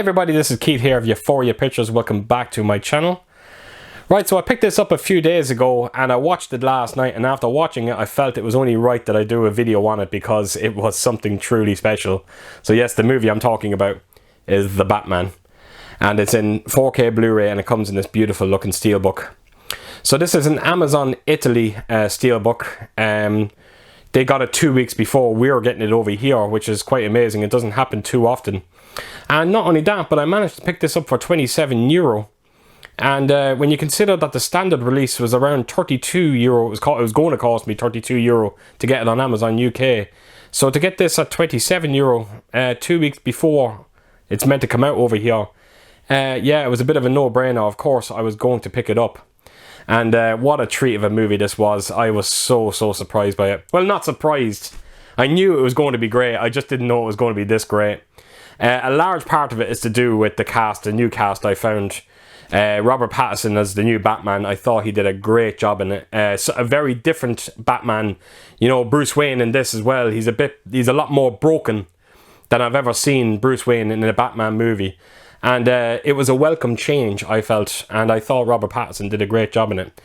everybody, this is Keith here of Euphoria Pictures. Welcome back to my channel. Right, so I picked this up a few days ago and I watched it last night, and after watching it I felt it was only right that I do a video on it because it was something truly special. So yes, the movie I'm talking about is The Batman, and it's in 4K Blu-ray and it comes in this beautiful looking steelbook. So this is an Amazon Italy steelbook. They got it 2 weeks before we were getting it over here, which is quite amazing. It doesn't happen too often. And not only that, but I managed to pick this up for €27. And when you consider that the standard release was around €32, it was going to cost me €32 to get it on Amazon UK. So to get this at €27 2 weeks before it's meant to come out over here, yeah, it was a bit of a no-brainer. Of course, I was going to pick it up. And what a treat of a movie this was. I was so surprised by it. Well, not surprised. I knew it was going to be great. I just didn't know it was going to be this great. A large part of it is to do with the cast, the new cast I found. Robert Pattinson as the new Batman. I thought he did a great job in it. So a very different Batman. You know, Bruce Wayne in this as well. He's a lot more broken than I've ever seen Bruce Wayne in a Batman movie. And it was a welcome change, I felt, and I thought Robert Pattinson did a great job in it.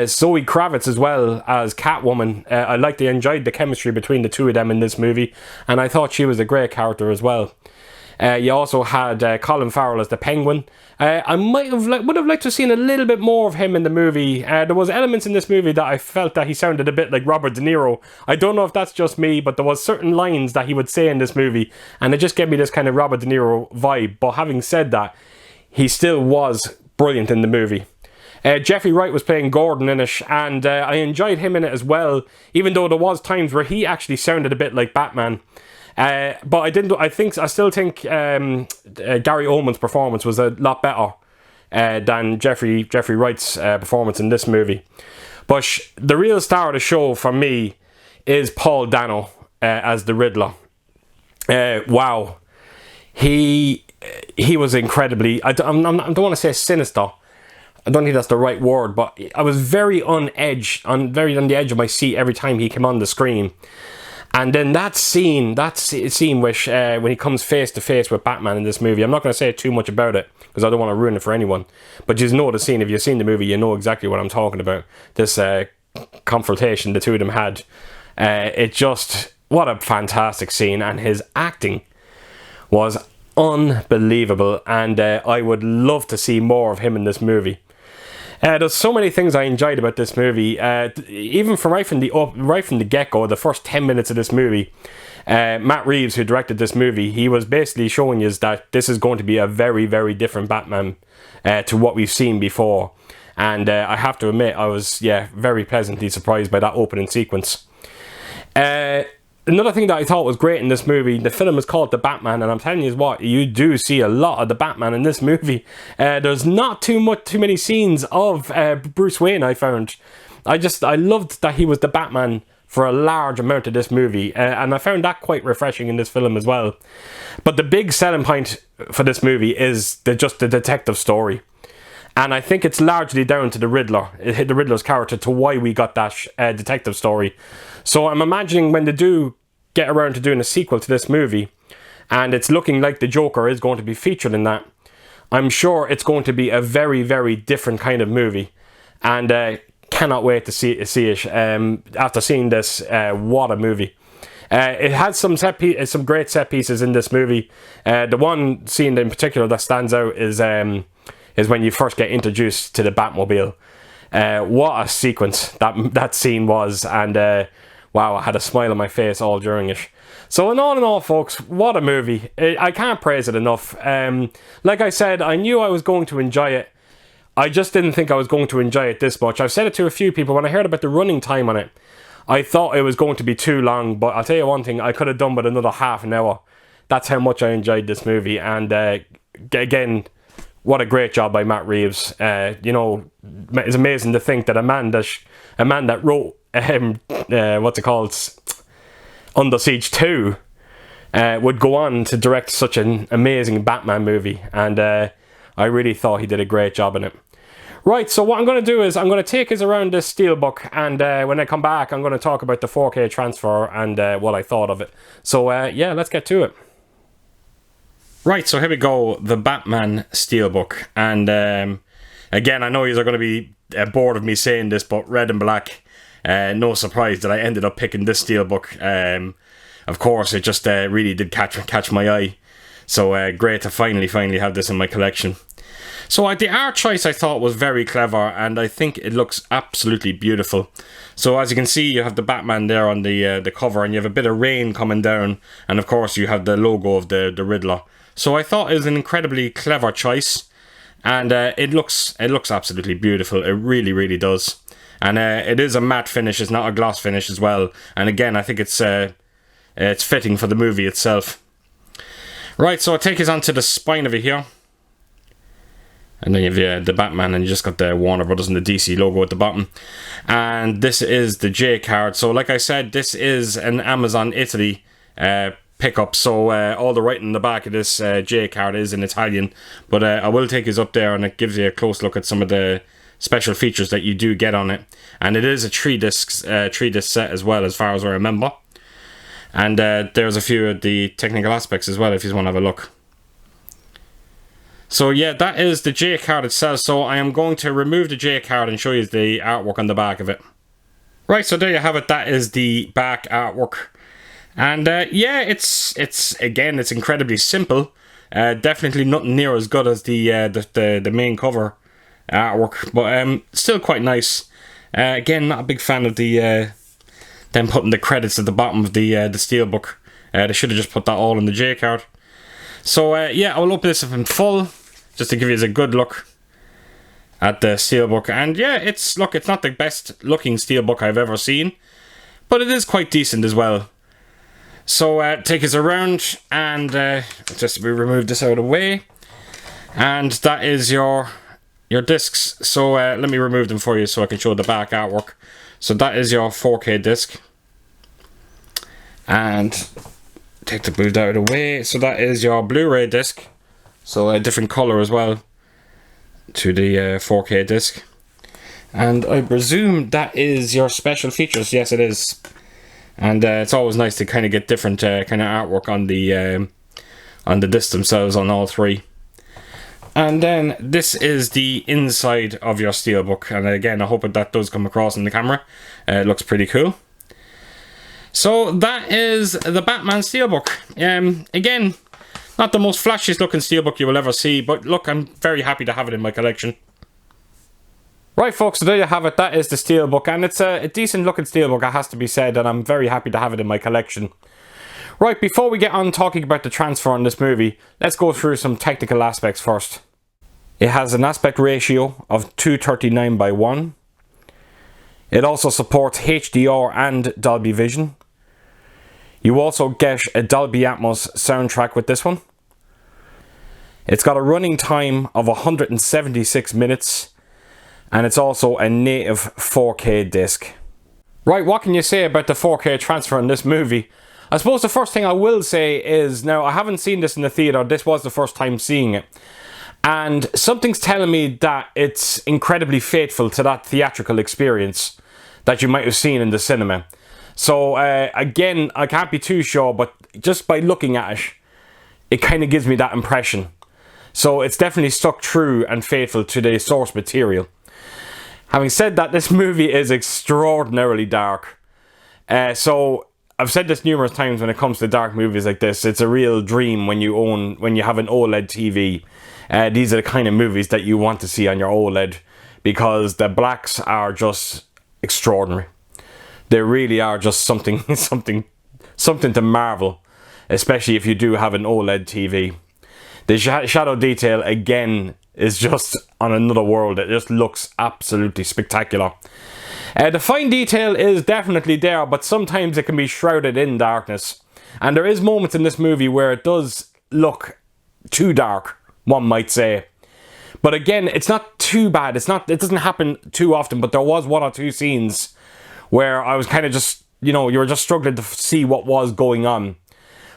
Zoe Kravitz as well as Catwoman. I enjoyed the chemistry between the two of them in this movie, and I thought she was a great character as well. You also had Colin Farrell as the Penguin. I would have liked to have seen a little bit more of him in the movie. There was elements in this movie that I felt that he sounded a bit like Robert De Niro. I don't know if that's just me, but there was certain lines that he would say in this movie, and it just gave me this kind of Robert De Niro vibe. But having said that, he still was brilliant in the movie. Jeffrey Wright was playing Gordon in it, and I enjoyed him in it as well, even though there was times where he actually sounded a bit like Batman. But I still think Gary Oldman's performance was a lot better than Jeffrey Wright's performance in this movie. But the real star of the show for me is Paul Dano as the Riddler. Wow, he was incredibly. I don't want to say sinister. I don't think that's the right word, but I was very on the edge of my seat every time he came on the screen. And then that scene which when he comes face to face with Batman in this movie, I'm not going to say too much about it because I don't want to ruin it for anyone. But you know the scene. If you've seen the movie, you know exactly what I'm talking about. This confrontation the two of them had. What a fantastic scene, and his acting was unbelievable. And I would love to see more of him in this movie. There's so many things I enjoyed about this movie. Even from right from the get-go, the first 10 minutes of this movie, Matt Reeves, who directed this movie, he was basically showing us that this is going to be a very, very different Batman to what we've seen before. And I have to admit, I was very pleasantly surprised by that opening sequence. Another thing that I thought was great in this movie, the film is called The Batman, and I'm telling you what, you do see a lot of the Batman in this movie. There's not too many scenes of Bruce Wayne, I found. I loved that he was the Batman for a large amount of this movie, and I found that quite refreshing in this film as well. But the big selling point for this movie is just the detective story. And I think it's largely down to the Riddler's character, to why we got that detective story. So I'm imagining when they do get around to doing a sequel to this movie, and it's looking like the Joker is going to be featured in that, I'm sure it's going to be a very, very different kind of movie. And cannot wait to see it. After seeing this, what a movie. It has some great set pieces in this movie. The one scene in particular that stands out is when you first get introduced to the Batmobile. What a sequence that scene was, and wow, I had a smile on my face all during it. So in all, folks, what a movie. I can't praise it enough. Like I said, I knew I was going to enjoy it. I just didn't think I was going to enjoy it this much. I've said it to a few people. When I heard about the running time on it, I thought it was going to be too long, but I'll tell you one thing, I could have done with another half an hour. That's how much I enjoyed this movie. And again, what a great job by Matt Reeves. It's amazing to think that a man that wrote Under Siege 2 would go on to direct such an amazing Batman movie, and I really thought he did a great job in it. Right, so what I'm going to do is I'm going to take us around this steelbook, and when I come back I'm going to talk about the 4K transfer and what I thought of it. So yeah, let's get to it. Right, so here we go, the Batman Steelbook. And again, I know you're going to be bored of me saying this, but red and black, no surprise that I ended up picking this Steelbook. Of course, it just really did catch my eye. So great to finally have this in my collection. So the art choice I thought was very clever, and I think it looks absolutely beautiful. So as you can see, you have the Batman there on the cover, and you have a bit of rain coming down, and of course you have the logo of the Riddler. So I thought it was an incredibly clever choice, and it looks absolutely beautiful. It really does. And it is a matte finish, it's not a gloss finish as well. And again, I think it's fitting for the movie itself. Right, so I'll take us onto the spine of it here. And then you have the Batman, and you just got the Warner Brothers and the DC logo at the bottom. And this is the J card. So like I said, this is an Amazon Italy pickup. So all the writing in the back of this J card is in Italian. But I will take us up there, and it gives you a close look at some of the special features that you do get on it. And it is a 3-disc set as well, as far as I remember. And there's a few of the technical aspects as well, if you want to have a look. So yeah, that is the J card itself. So I am going to remove the J card and show you the artwork on the back of it. Right, so there you have it. That is the back artwork. And yeah, it's incredibly simple. Definitely nothing near as good as the main cover artwork, but still quite nice. Again, not a big fan of the them putting the credits at the bottom of the Steelbook. They should have just put that all in the J card. So yeah, I'll open this up in full, just to give you a good look at the Steelbook. And yeah, it's not the best looking Steelbook I've ever seen, but it is quite decent as well. So take us around, and just we remove this out of the way, and that is your discs. So let me remove them for you so I can show the back artwork. So that is your 4K disc, and take the boot out of the way. So that is your Blu-ray disc, so a different color as well to the 4K disc. And I presume that is your special features. Yes, it is. And it's always nice to kind of get different kind of artwork on the discs themselves on all three. And then this is the inside of your Steelbook, and again, I hope that does come across in the camera. It looks pretty cool. So that is the Batman Steelbook. Again, not the most flashiest looking Steelbook you will ever see, but look, I'm very happy to have it in my collection. Right folks, so there you have it. That is the Steelbook, and it's a decent looking Steelbook, it has to be said, and I'm very happy to have it in my collection. Right, before we get on talking about the transfer on this movie, let's go through some technical aspects first. It has an aspect ratio of 239:1. It also supports HDR and Dolby Vision. You also get a Dolby Atmos soundtrack with this one. It's got a running time of 176 minutes. And it's also a native 4K disc. Right, what can you say about the 4K transfer in this movie? I suppose the first thing I will say is, now I haven't seen this in the theatre, this was the first time seeing it. And something's telling me that it's incredibly faithful to that theatrical experience that you might have seen in the cinema. So again, I can't be too sure, but just by looking at it, it kind of gives me that impression. So it's definitely stuck true and faithful to the source material. Having said that, this movie is extraordinarily dark. So I've said this numerous times when it comes to dark movies like this. It's a real dream when you have an OLED TV. These are the kind of movies that you want to see on your OLED, because the blacks are just extraordinary. They really are just something to marvel, especially if you do have an OLED TV. The shadow detail again is just on another world. It just looks absolutely spectacular. The fine detail is definitely there, but sometimes it can be shrouded in darkness. And there is moments in this movie where it does look too dark, one might say. But again, it's not too bad. It doesn't happen too often, but there was one or two scenes where I was kind of just, you were just struggling to see what was going on.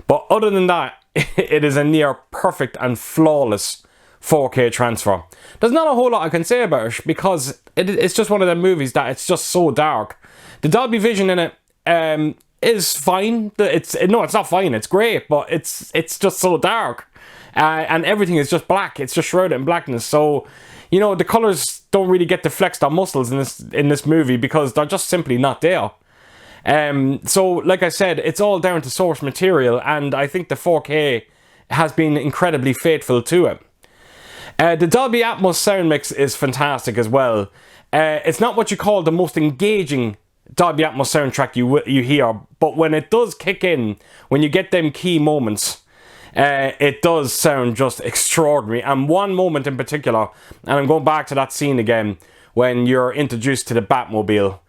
But other than that, it is a near perfect and flawless 4K transfer. There's not a whole lot I can say about it, because it's just one of them movies that it's just so dark. The Dolby Vision in it is fine. It's not fine, it's great, but it's just so dark. and everything is just black. It's just shrouded in blackness. So, you know, the colors don't really get to flex their muscles in this movie because they're just simply not there. So, like I said, it's all down to source material, and I think the 4K has been incredibly faithful to it. The Dolby Atmos sound mix is fantastic as well. It's not what you call the most engaging Dolby Atmos soundtrack you hear, but when it does kick in, when you get them key moments, it does sound just extraordinary. And one moment in particular, and I'm going back to that scene again, when you're introduced to the Batmobile.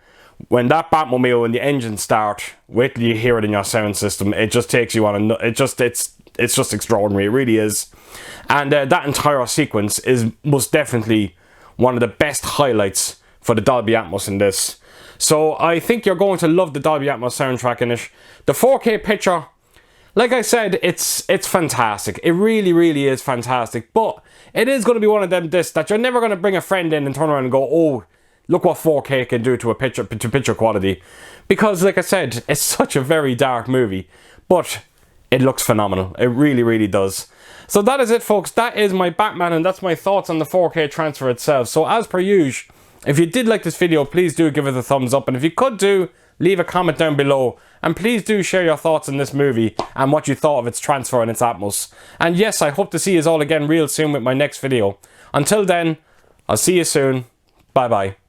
When that Batmobile and the engine start, wait till you hear it in your sound system. It just takes you on a... It's just extraordinary. It really is. And that entire sequence is most definitely one of the best highlights for the Dolby Atmos in this. So I think you're going to love the Dolby Atmos soundtrack in it. The 4K picture, like I said, it's fantastic. It really, really is fantastic. But it is going to be one of them discs that you're never going to bring a friend in and turn around and go, oh, look what 4K can do to picture quality. Because, like I said, it's such a very dark movie. But it looks phenomenal. It really, really does. So that is it, folks. That is my Batman, and that's my thoughts on the 4K transfer itself. So as per usual, if you did like this video, please do give it a thumbs up. And if you could leave a comment down below. And please do share your thoughts on this movie and what you thought of its transfer and its Atmos. And yes, I hope to see you all again real soon with my next video. Until then, I'll see you soon. Bye bye.